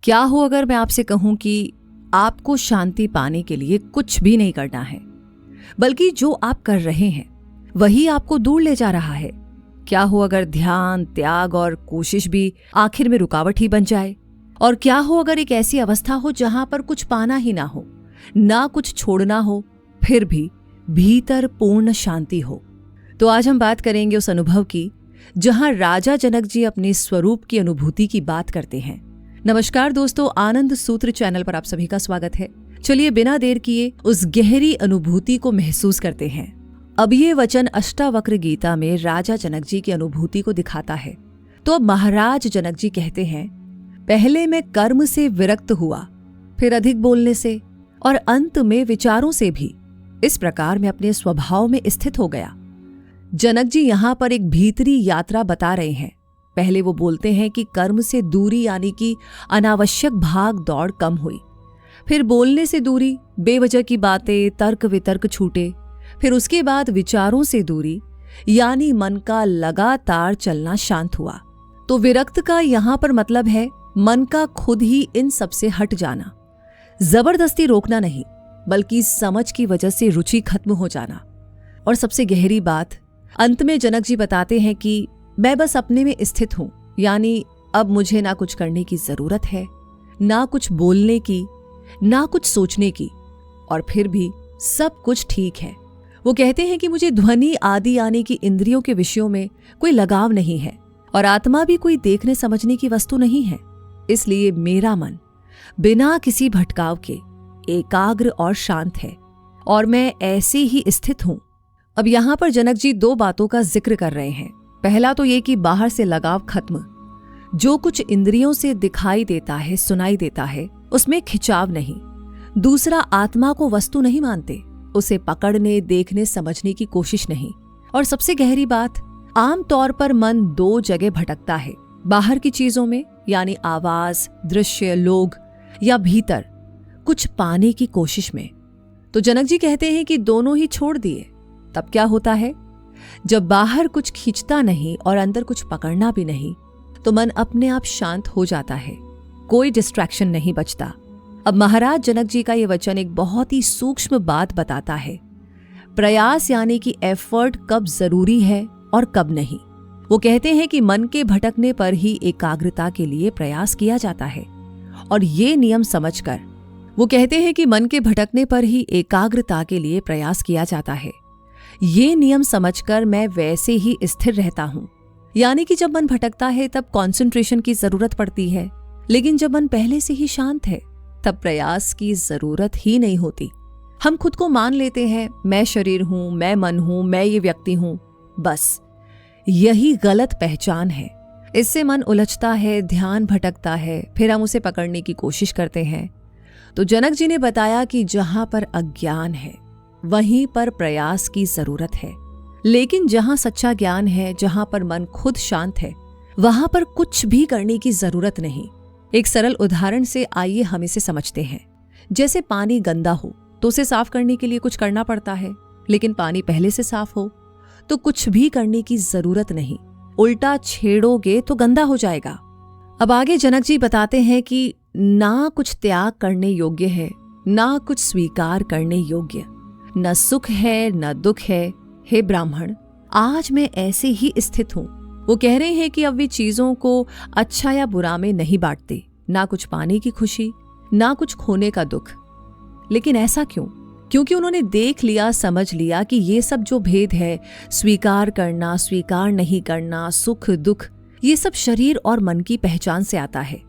क्या हो अगर मैं आपसे कहूं कि आपको शांति पाने के लिए कुछ भी नहीं करना है, बल्कि जो आप कर रहे हैं वही आपको दूर ले जा रहा है। क्या हो अगर ध्यान, त्याग और कोशिश भी आखिर में रुकावट ही बन जाए? और क्या हो अगर एक ऐसी अवस्था हो जहां पर कुछ पाना ही ना हो, ना कुछ छोड़ना हो, फिर भी भीतर पूर्ण शांति हो? तो आज हम बात करेंगे उस अनुभव की जहां राजा जनक जी अपने स्वरूप की अनुभूति की बात करते हैं। नमस्कार दोस्तों, आनंद सूत्र चैनल पर आप सभी का स्वागत है। चलिए बिना देर किए उस गहरी अनुभूति को महसूस करते हैं। अब ये वचन अष्टावक्र गीता में राजा जनक जी की अनुभूति को दिखाता है। तो अब महाराज जनक जी कहते हैं, पहले मैं कर्म से विरक्त हुआ, फिर अधिक बोलने से और अंत में विचारों से भी। इस प्रकार मैं अपने स्वभाव में स्थित हो गया। जनक जी यहाँ पर एक भीतरी यात्रा बता रहे हैं। पहले वो बोलते हैं कि कर्म से दूरी यानी कि अनावश्यक भाग दौड़ कम हुई, फिर बोलने से दूरी, बेवजह की बातें, तर्क वितर्क छूटे, फिर उसके बाद विचारों से दूरी यानी मन का लगातार चलना शांत हुआ। तो विरक्त का यहाँ पर मतलब है मन का खुद ही इन सब से हट जाना, जबरदस्ती रोकना नहीं, बल्कि समझ की वजह से रुचि खत्म हो जाना। और सबसे गहरी बात अंत में जनक जी बताते हैं कि मैं बस अपने में स्थित हूं, यानी अब मुझे ना कुछ करने की जरूरत है, ना कुछ बोलने की, ना कुछ सोचने की, और फिर भी सब कुछ ठीक है। वो कहते हैं कि मुझे ध्वनि आदि यानी कि इंद्रियों के विषयों में कोई लगाव नहीं है और आत्मा भी कोई देखने समझने की वस्तु नहीं है। इसलिए मेरा मन बिना किसी भटकाव के एकाग्र और शांत है और मैं ऐसे ही स्थित हूं। अब यहां पर जनक जी दो बातों का जिक्र कर रहे हैं। पहला तो ये कि बाहर से लगाव खत्म, जो कुछ इंद्रियों से दिखाई देता है, सुनाई देता है, उसमें खिंचाव नहीं। दूसरा, आत्मा को वस्तु नहीं मानते, उसे पकड़ने, देखने, समझने की कोशिश नहीं। और सबसे गहरी बात, आम तौर पर मन दो जगह भटकता है, बाहर की चीजों में यानी आवाज, दृश्य, लोग, या भीतर कुछ पाने की कोशिश में। तो जनक जी कहते हैं कि दोनों ही छोड़ दिए। तब क्या होता है? जब बाहर कुछ खींचता नहीं और अंदर कुछ पकड़ना भी नहीं, तो मन अपने आप शांत हो जाता है, कोई डिस्ट्रैक्शन नहीं बचता। अब महाराज जनक जी का ये वचन एक बहुत ही सूक्ष्म बात बताता है। प्रयास यानी कि एफर्ट कब जरूरी है और कब नहीं। वो कहते हैं कि मन के भटकने पर ही एकाग्रता के लिए प्रयास किया जाता है, और ये नियम समझकर वो कहते हैं कि मन के भटकने पर ही एकाग्रता के लिए प्रयास किया जाता है। ये नियम समझकर मैं वैसे ही स्थिर रहता हूं। यानी कि जब मन भटकता है तब कंसंट्रेशन की जरूरत पड़ती है, लेकिन जब मन पहले से ही शांत है तब प्रयास की जरूरत ही नहीं होती। हम खुद को मान लेते हैं, मैं शरीर हूं, मैं मन हूं, मैं ये व्यक्ति हूं। बस यही गलत पहचान है। इससे मन उलझता है, ध्यान भटकता है, फिर हम उसे पकड़ने की कोशिश करते हैं। तो जनक जी ने बताया कि जहां पर अज्ञान है वहीं पर प्रयास की जरूरत है, लेकिन जहां सच्चा ज्ञान है, जहां पर मन खुद शांत है, वहां पर कुछ भी करने की जरूरत नहीं। एक सरल उदाहरण से आइए हम इसे समझते हैं। जैसे पानी गंदा हो तो उसे साफ करने के लिए कुछ करना पड़ता है, लेकिन पानी पहले से साफ हो तो कुछ भी करने की जरूरत नहीं, उल्टा छेड़ोगे तो गंदा हो जाएगा। अब आगे जनक जी बताते हैं कि ना कुछ त्याग करने योग्य है, ना कुछ स्वीकार करने योग्य, न सुख है न दुख है। हे ब्राह्मण, आज मैं ऐसे ही स्थित हूं। वो कह रहे हैं कि अब वे चीजों को अच्छा या बुरा में नहीं बांटते, ना कुछ पाने की खुशी, ना कुछ खोने का दुख। लेकिन ऐसा क्यों? क्योंकि उन्होंने देख लिया, समझ लिया कि ये सब जो भेद है, स्वीकार करना, स्वीकार नहीं करना, सुख दुख, ये सब शरीर और मन की पहचान से आता है।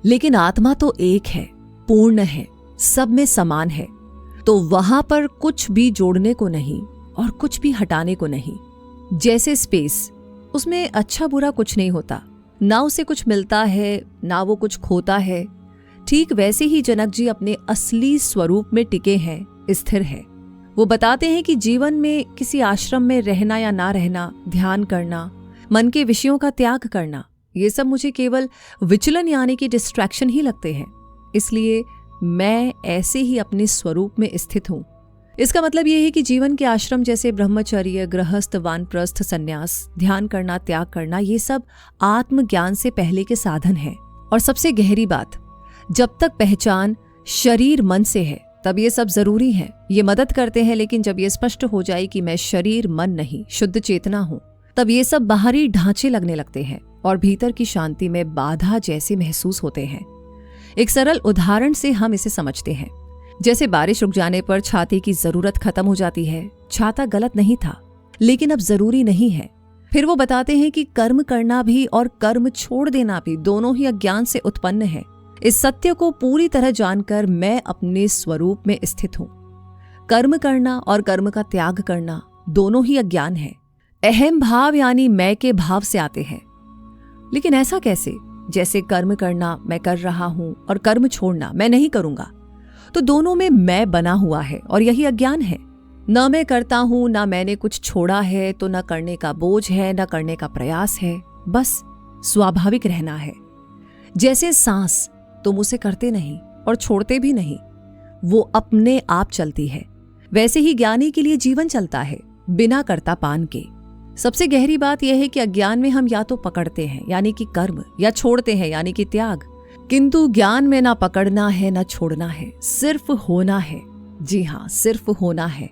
लेकिन आत्मा तो एक है, पूर्ण है, सब में समान है। तो वहां पर कुछ भी जोड़ने को नहीं और कुछ भी हटाने को नहीं। जैसे स्पेस, उसमें अच्छा बुरा कुछ नहीं होता, ना उसे कुछ मिलता है ना वो कुछ खोता है। ठीक वैसे ही जनक जी अपने असली स्वरूप में टिके हैं, स्थिर है। वो बताते हैं कि जीवन में किसी आश्रम में रहना या ना रहना, ध्यान करना, मन के विषयों का त्याग करना, ये सब मुझे केवल विचलन यानी कि डिस्ट्रैक्शन ही लगते हैं। इसलिए मैं ऐसे ही अपने स्वरूप में स्थित हूं। इसका मतलब यह है कि जीवन के आश्रम जैसे ब्रह्मचर्य, गृहस्थ, वानप्रस्थ, संन्यास, ध्यान करना, त्याग करना, ये सब आत्मज्ञान से पहले के साधन हैं। और सबसे गहरी बात, जब तक पहचान शरीर मन से है तब ये सब जरूरी है, ये मदद करते हैं। लेकिन जब ये स्पष्ट हो जाए कि मैं शरीर मन नहीं शुद्ध चेतना हूं, तब ये सब बाहरी ढांचे लगने लगते हैं और भीतर की शांति में बाधा जैसे महसूस होते हैं। एक सरल उदाहरण से हम इसे समझते हैं। जैसे बारिश रुक जाने पर छाते की जरूरत खत्म हो जाती है। छाता गलत नहीं था, लेकिन अब जरूरी नहीं है। फिर वो बताते हैं कि कर्म करना भी और कर्म छोड़ देना भी दोनों ही अज्ञान से उत्पन्न है। इस सत्य को पूरी तरह जानकर मैं अपने स्वरूप में स्थित हूं। कर्म करना और कर्म का त्याग करना दोनों ही अज्ञान है। अहम भाव यानी मैं के भाव से आते हैं। लेकिन ऐसा कैसे? जैसे कर्म करना मैं कर रहा हूं और कर्म छोड़ना मैं नहीं करूंगा, तो दोनों में मैं बना हुआ है और यही अज्ञान है। न मैं करता हूं, ना मैंने कुछ छोड़ा है, तो न करने का बोझ है, न करने का प्रयास है। बस स्वाभाविक रहना है। जैसे सांस तुम उसे करते नहीं और छोड़ते भी नहीं, वो अपने आप चलती है, वैसे ही ज्ञानी के लिए जीवन चलता है बिना कर्ता पान के। सबसे गहरी बात यह है कि अज्ञान में हम या तो पकड़ते हैं यानी कि कर्म, या छोड़ते हैं यानी कि त्याग। किंतु ज्ञान में ना पकड़ना है ना छोड़ना है, सिर्फ होना है। जी हाँ, सिर्फ होना है।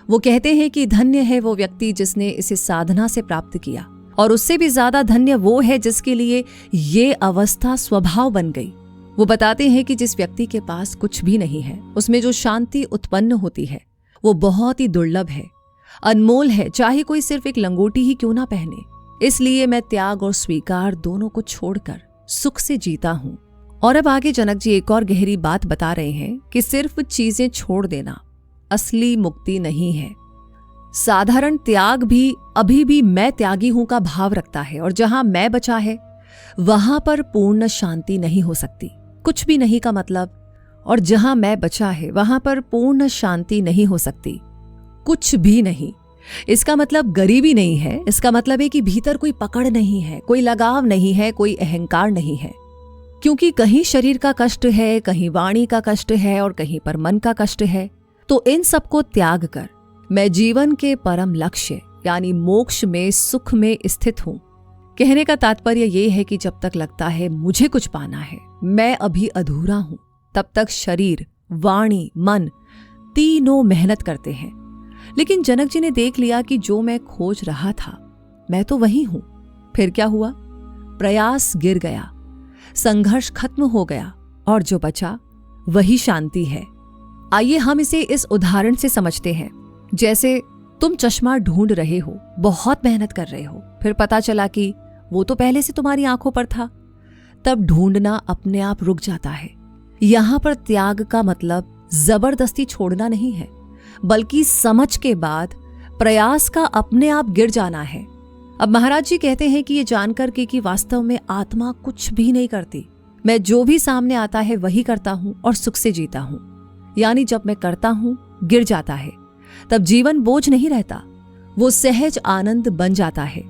वो कहते हैं कि धन्य है वो व्यक्ति जिसने इसे साधना से प्राप्त किया, और उससे भी ज्यादा धन्य वो है जिसके लिए ये अवस्था स्वभाव बन गई। वो बताते हैं कि जिस व्यक्ति के पास कुछ भी नहीं है, उसमें जो शांति उत्पन्न होती है वो बहुत ही दुर्लभ है, अनमोल है, चाहे कोई सिर्फ एक लंगोटी ही क्यों ना पहने। इसलिए मैं त्याग और स्वीकार दोनों को छोड़कर सुख से जीता हूं। और अब आगे जनक जी एक और गहरी बात बता रहे हैं कि सिर्फ चीजें छोड़ देना असली मुक्ति नहीं है। साधारण त्याग भी अभी भी मैं त्यागी हूं का भाव रखता है, और जहां मैं बचा है वहां पर पूर्ण शांति नहीं हो सकती। कुछ भी नहीं का मतलब, और जहां मैं बचा है वहां पर पूर्ण शांति नहीं हो सकती। कुछ भी नहीं, इसका मतलब गरीबी नहीं है। इसका मतलब है कि भीतर कोई पकड़ नहीं है, कोई लगाव नहीं है, कोई अहंकार नहीं है। क्योंकि कहीं शरीर का कष्ट है, कहीं वाणी का कष्ट है और कहीं पर मन का कष्ट है। तो इन सबको त्याग कर मैं जीवन के परम लक्ष्य यानी मोक्ष में, सुख में स्थित हूं। कहने का तात्पर्य यह है कि जब तक लगता है मुझे कुछ पाना है, मैं अभी अधूरा हूं, तब तक शरीर, वाणी, मन तीनों मेहनत करते हैं। लेकिन जनक जी ने देख लिया कि जो मैं खोज रहा था मैं तो वही हूं। फिर क्या हुआ? प्रयास गिर गया, संघर्ष खत्म हो गया, और जो बचा वही शांति है। आइए हम इसे इस उदाहरण से समझते हैं। जैसे तुम चश्मा ढूंढ रहे हो, बहुत मेहनत कर रहे हो, फिर पता चला कि वो तो पहले से तुम्हारी आंखों पर था। तब ढूंढना अपने आप रुक जाता है। यहां पर त्याग का मतलब जबरदस्ती छोड़ना नहीं है, बल्कि समझ के बाद प्रयास का अपने आप गिर जाना है। अब महाराज जी कहते हैं कि ये जानकर कि वास्तव में आत्मा कुछ भी नहीं करती, मैं जो भी सामने आता है वही करता हूं और सुख से जीता हूं। यानी जब मैं करता हूं, गिर जाता है, तब जीवन बोझ नहीं रहता, वो सहज आनंद बन जाता है।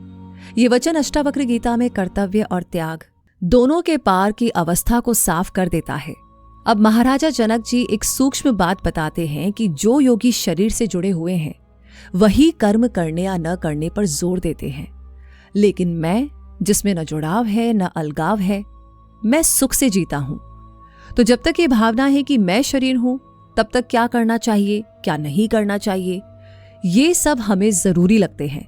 ये वचन अष्टावक्र गीता में कर्तव्य और त्याग दोनों के पार की अवस्था को साफ कर देता है। अब महाराजा जनक जी एक सूक्ष्म बात बताते हैं कि जो योगी शरीर से जुड़े हुए हैं वही कर्म करने या न करने पर जोर देते हैं, लेकिन मैं, जिसमें न जुड़ाव है न अलगाव है, मैं सुख से जीता हूं। तो जब तक ये भावना है कि मैं शरीर हूं, तब तक क्या करना चाहिए, क्या नहीं करना चाहिए, ये सब हमें जरूरी लगते हैं।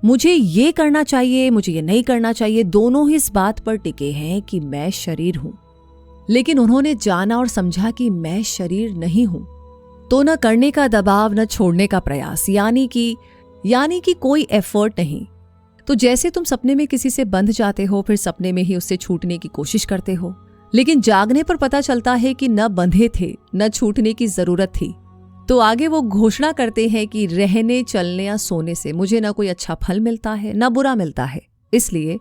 मुझे ये करना चाहिए, मुझे ये नहीं करना चाहिए, दोनों ही इस बात पर टिके हैं कि मैं शरीर हूं। लेकिन उन्होंने जाना और समझा कि मैं शरीर नहीं हूं, तो न करने का दबाव, न छोड़ने का प्रयास, यानी कि कोई एफर्ट नहीं। तो जैसे तुम सपने में किसी से बंध जाते हो, फिर सपने में ही उससे छूटने की कोशिश करते हो, लेकिन जागने पर पता चलता है कि न बंधे थे, न छूटने की जरूरत थी। तो आगे वो घोषणा करते हैं कि रहने, चलने या सोने से मुझे न कोई अच्छा फल मिलता है न बुरा मिलता है, इसलिए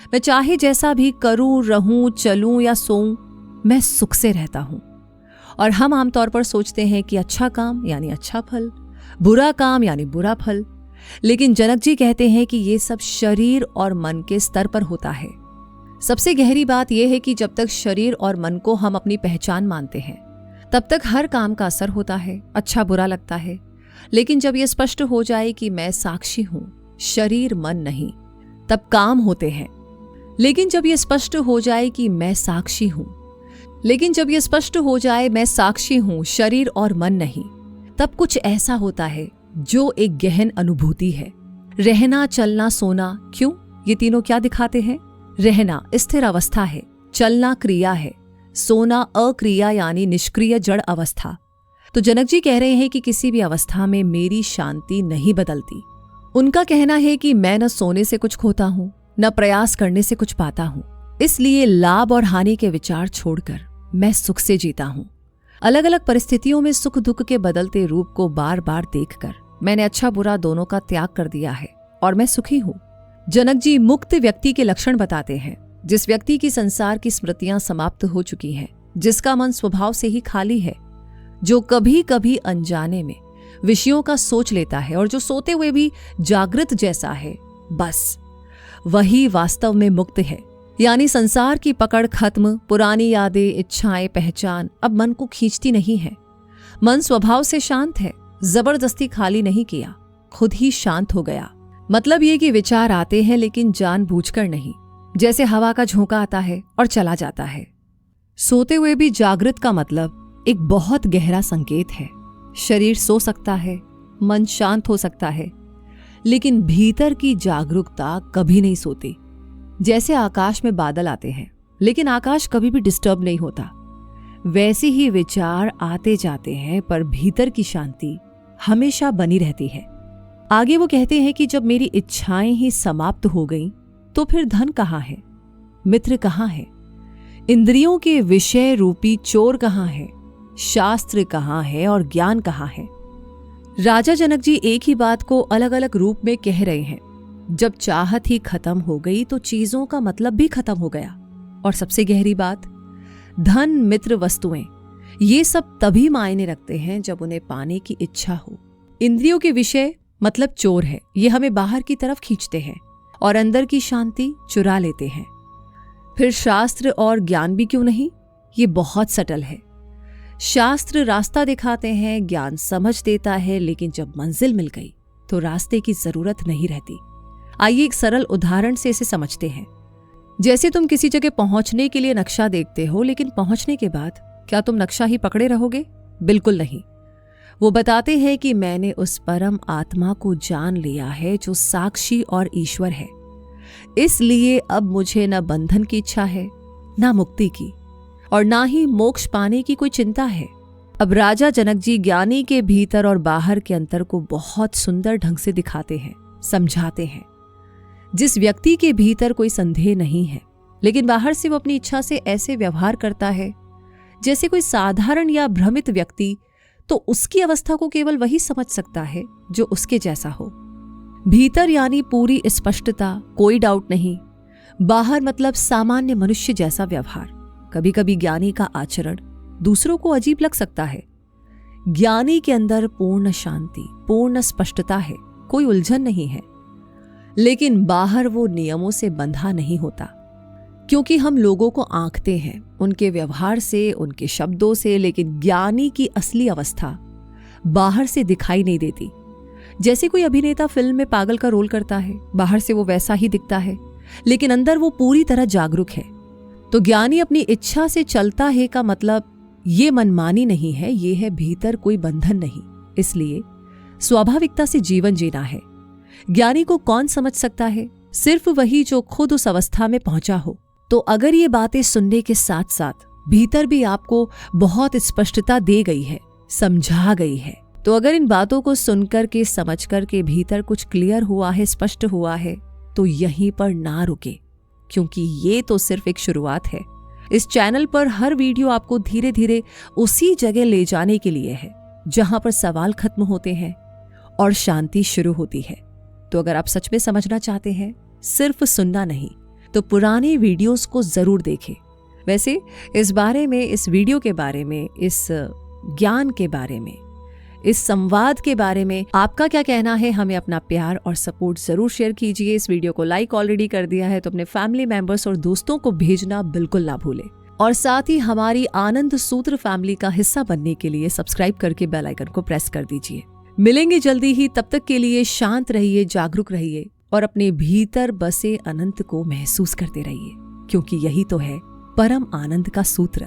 मैं चाहे जैसा भी करूं, रहूं, चलूं या सोऊं, मैं सुख से रहता हूं। और हम आमतौर पर सोचते हैं कि अच्छा काम यानी अच्छा फल, बुरा काम यानी बुरा फल। लेकिन जनक जी कहते हैं कि ये सब शरीर और मन के स्तर पर होता है। सबसे गहरी बात यह है कि जब तक शरीर और मन को हम अपनी पहचान मानते हैं, तब तक हर काम का असर होता है, अच्छा बुरा लगता है। लेकिन जब यह स्पष्ट हो जाए कि मैं साक्षी हूं, शरीर मन नहीं, तब काम होते हैं। लेकिन जब यह स्पष्ट हो जाए कि मैं साक्षी हूं, लेकिन जब यह स्पष्ट हो जाए मैं साक्षी हूं, शरीर और मन नहीं, तब कुछ ऐसा होता है जो एक गहन अनुभूति है। रहना, चलना, सोना, क्यों, ये तीनों क्या दिखाते हैं? रहना स्थिर अवस्था है, चलना क्रिया है, सोना अक्रिया यानी निष्क्रिय जड़ अवस्था। तो जनक जी कह रहे हैं कि किसी भी अवस्था में मेरी शांति नहीं बदलती। उनका कहना है कि मैं न सोने से कुछ खोता हूं, न प्रयास करने से कुछ पाता हूं, इसलिए लाभ और हानि के विचार छोड़कर मैं सुख से जीता हूं। अलग अलग परिस्थितियों में सुख दुख के बदलते रूप को बार बार देखकर मैंने अच्छा बुरा दोनों का त्याग कर दिया है और मैं सुखी हूं। जनक जी मुक्त व्यक्ति के लक्षण बताते हैं, जिस व्यक्ति की संसार की स्मृतियां समाप्त हो चुकी हैं, जिसका मन स्वभाव से ही खाली है, जो कभी कभी अनजाने में विषयों का सोच लेता है और जो सोते हुए भी जागृत जैसा है, बस वही वास्तव में मुक्त है। यानी संसार की पकड़ खत्म, पुरानी यादें, इच्छाएं, पहचान अब मन को खींचती नहीं है। मन स्वभाव से शांत है, जबरदस्ती खाली नहीं किया, खुद ही शांत हो गया। मतलब ये कि विचार आते हैं लेकिन जानबूझकर नहीं, जैसे हवा का झोंका आता है और चला जाता है। सोते हुए भी जागृत का मतलब एक बहुत गहरा संकेत है। शरीर सो सकता है, मन शांत हो सकता है, लेकिन भीतर की जागरूकता कभी नहीं सोती। जैसे आकाश में बादल आते हैं लेकिन आकाश कभी भी डिस्टर्ब नहीं होता, वैसे ही विचार आते जाते हैं पर भीतर की शांति हमेशा बनी रहती है। आगे वो कहते हैं कि जब मेरी इच्छाएं ही समाप्त हो गईं, तो फिर धन कहाँ है, मित्र कहाँ है, इंद्रियों के विषय रूपी चोर कहाँ है, शास्त्र कहाँ है और ज्ञान कहाँ है। राजा जनक जी एक ही बात को अलग अलग रूप में कह रहे हैं। जब चाहत ही खत्म हो गई तो चीजों का मतलब भी खत्म हो गया। और सबसे गहरी बात, धन, मित्र, वस्तुएं, ये सब तभी मायने रखते हैं जब उन्हें पाने की इच्छा हो। इंद्रियों के विषय मतलब चोर है, ये हमें बाहर की तरफ खींचते हैं और अंदर की शांति चुरा लेते हैं। फिर शास्त्र और ज्ञान भी क्यों नहीं, ये बहुत सटल है। शास्त्र रास्ता दिखाते हैं, ज्ञान समझ देता है, लेकिन जब मंजिल मिल गई तो रास्ते की जरूरत नहीं रहती। आइए एक सरल उदाहरण से इसे समझते हैं। जैसे तुम किसी जगह पहुंचने के लिए नक्शा देखते हो, लेकिन पहुंचने के बाद क्या तुम नक्शा ही पकड़े रहोगे? बिल्कुल नहीं। वो बताते हैं कि मैंने उस परम आत्मा को जान लिया है जो साक्षी और ईश्वर है, इसलिए अब मुझे न बंधन की इच्छा है, न मुक्ति की, और ना ही मोक्ष पाने की कोई चिंता है। अब राजा जनक जी ज्ञानी के भीतर और बाहर के अंतर को बहुत सुंदर ढंग से दिखाते हैं, समझाते हैं। जिस व्यक्ति के भीतर कोई संदेह नहीं है, लेकिन बाहर से वो अपनी इच्छा से ऐसे व्यवहार करता है जैसे कोई साधारण या भ्रमित व्यक्ति, तो उसकी अवस्था को केवल वही समझ सकता है जो उसके जैसा हो। भीतर यानी पूरी स्पष्टता, कोई डाउट नहीं। बाहर मतलब सामान्य मनुष्य जैसा व्यवहार। कभी कभी ज्ञानी का आचरण दूसरों को अजीब लग सकता है। ज्ञानी के अंदर पूर्ण शांति, पूर्ण स्पष्टता है, कोई उलझन नहीं है। लेकिन बाहर वो नियमों से बंधा नहीं होता, क्योंकि हम लोगों को आंकते हैं उनके व्यवहार से, उनके शब्दों से, लेकिन ज्ञानी की असली अवस्था बाहर से दिखाई नहीं देती। जैसे कोई अभिनेता फिल्म में पागल का रोल करता है, बाहर से वो वैसा ही दिखता है, लेकिन अंदर वो पूरी तरह जागरूक है। तो ज्ञानी अपनी इच्छा से चलता है का मतलब ये मनमानी नहीं है, ये है भीतर कोई बंधन नहीं। इसलिए स्वाभाविकता से जीवन जीना है। ज्ञानी को कौन समझ सकता है? सिर्फ वही जो खुद उस अवस्था में पहुंचा हो। तो अगर ये बातें सुनने के साथ साथ भीतर भी आपको बहुत स्पष्टता दे गई है, समझा गई है, तो अगर इन बातों को सुनकर के, समझ कर के भीतर कुछ क्लियर हुआ है, स्पष्ट हुआ है, तो यहीं पर ना रुके, क्योंकि ये तो सिर्फ एक शुरुआत है। इस चैनल पर हर वीडियो आपको धीरे धीरे उसी जगह ले जाने के लिए है जहां पर सवाल खत्म होते हैं और शांति शुरू होती है। तो अगर आप सच में समझना चाहते हैं, सिर्फ सुनना नहीं, तो पुराने वीडियोस को जरूर देखें। वैसे इस बारे में, इस वीडियो के बारे में, इस ज्ञान के बारे में, इस संवाद के बारे में आपका क्या कहना है? हमें अपना प्यार और सपोर्ट जरूर शेयर कीजिए। इस वीडियो को लाइक ऑलरेडी कर दिया है तो अपने फैमिली मेंबर्स और दोस्तों को भेजना बिल्कुल ना भूलें। और साथ ही हमारी आनंद सूत्र फैमिली का हिस्सा बनने के लिए सब्सक्राइब करके बेल आइकन को प्रेस कर दीजिए। मिलेंगे जल्दी ही, तब तक के लिए शांत रहिए, जागरूक रहिए और अपने भीतर बसे अनंत को महसूस करते रहिए, क्योंकि यही तो है परम आनंद का सूत्र।